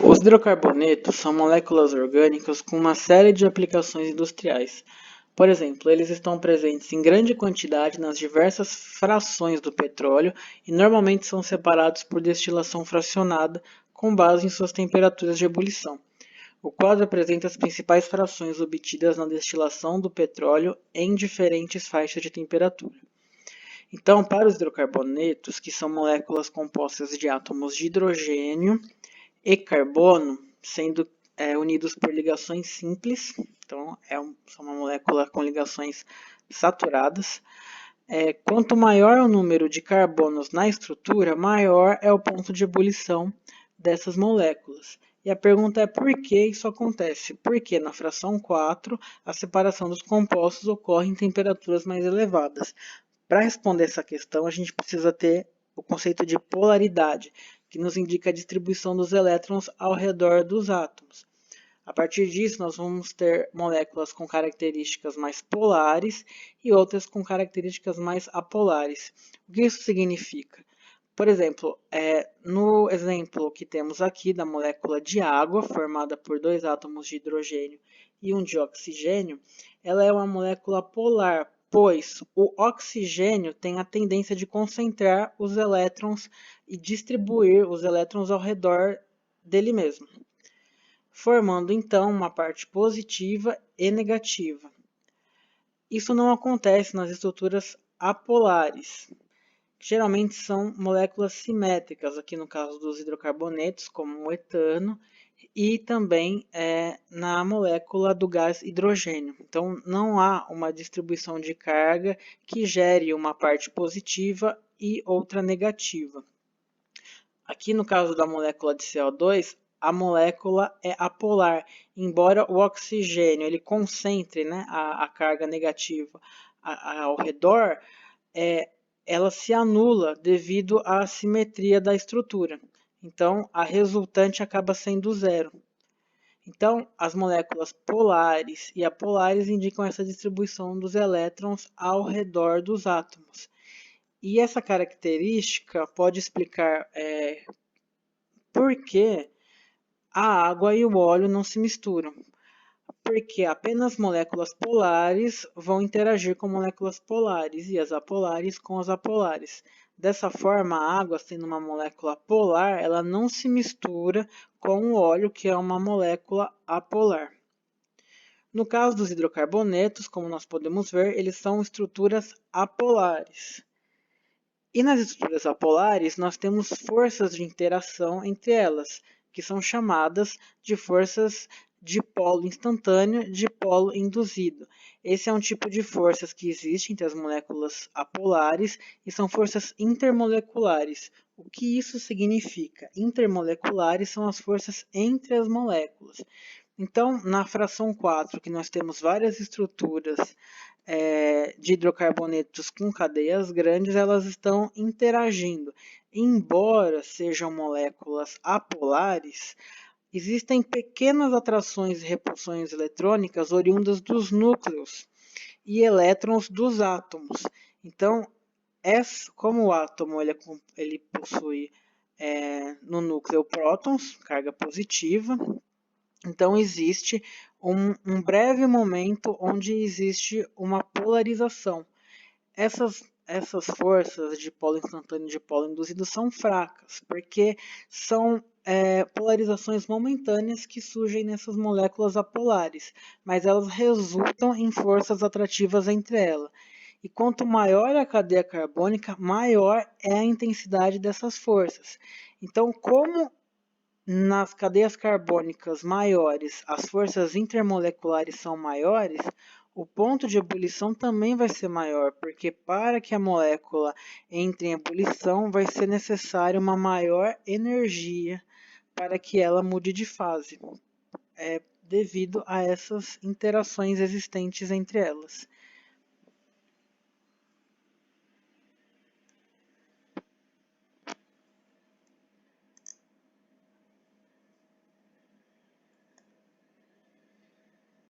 Os hidrocarbonetos são moléculas orgânicas com uma série de aplicações industriais. Por exemplo, eles estão presentes em grande quantidade nas diversas frações do petróleo e normalmente são separados por destilação fracionada com base em suas temperaturas de ebulição. O quadro apresenta as principais frações obtidas na destilação do petróleo em diferentes faixas de temperatura. Então, para os hidrocarbonetos, que são moléculas compostas de átomos de hidrogênio e carbono, sendo unidos por ligações simples, então são uma molécula com ligações saturadas. Quanto maior é o número de carbonos na estrutura, maior é o ponto de ebulição dessas moléculas. E a pergunta é por que isso acontece? Porque na fração 4, a separação dos compostos ocorre em temperaturas mais elevadas. Para responder essa questão, a gente precisa ter o conceito de polaridade, que nos indica a distribuição dos elétrons ao redor dos átomos. A partir disso, nós vamos ter moléculas com características mais polares e outras com características mais apolares. O que isso significa? Por exemplo, no exemplo que temos aqui da molécula de água, formada por 2 átomos de hidrogênio e um de oxigênio, ela é uma molécula polar, pois o oxigênio tem a tendência de concentrar os elétrons e distribuir os elétrons ao redor dele mesmo, formando então uma parte positiva e negativa. Isso não acontece nas estruturas apolares, que geralmente são moléculas simétricas, aqui no caso dos hidrocarbonetos, como o etano, e também na molécula do gás hidrogênio. Então, não há uma distribuição de carga que gere uma parte positiva e outra negativa. Aqui no caso da molécula de CO2, a molécula é apolar, embora o oxigênio ele concentre, né, a carga negativa ao redor, ela se anula devido à simetria da estrutura. Então, a resultante acaba sendo zero. Então, as moléculas polares e apolares indicam essa distribuição dos elétrons ao redor dos átomos. E essa característica pode explicar por que a água e o óleo não se misturam. Porque apenas moléculas polares vão interagir com moléculas polares e as apolares com as apolares. Dessa forma, a água, sendo uma molécula polar, ela não se mistura com o óleo, que é uma molécula apolar. No caso dos hidrocarbonetos, como nós podemos ver, eles são estruturas apolares. E nas estruturas apolares, nós temos forças de interação entre elas, que são chamadas de forças de polo instantâneo e de polo induzido. Esse é um tipo de forças que existe entre as moléculas apolares e são forças intermoleculares. O que isso significa? Intermoleculares são as forças entre as moléculas. Então, na fração 4, que nós temos várias estruturas de hidrocarbonetos com cadeias grandes, elas estão interagindo. Embora sejam moléculas apolares, existem pequenas atrações e repulsões eletrônicas oriundas dos núcleos e elétrons dos átomos. Então, como o átomo ele possui no núcleo prótons, carga positiva, então existe um breve momento onde existe uma polarização. Essas forças de polo instantâneo e de polo induzido são fracas, porque são polarizações momentâneas que surgem nessas moléculas apolares, mas elas resultam em forças atrativas entre elas. E quanto maior a cadeia carbônica, maior é a intensidade dessas forças. Então, como nas cadeias carbônicas maiores as forças intermoleculares são maiores, o ponto de ebulição também vai ser maior, porque para que a molécula entre em ebulição vai ser necessária uma maior energia para que ela mude de fase, devido a essas interações existentes entre elas.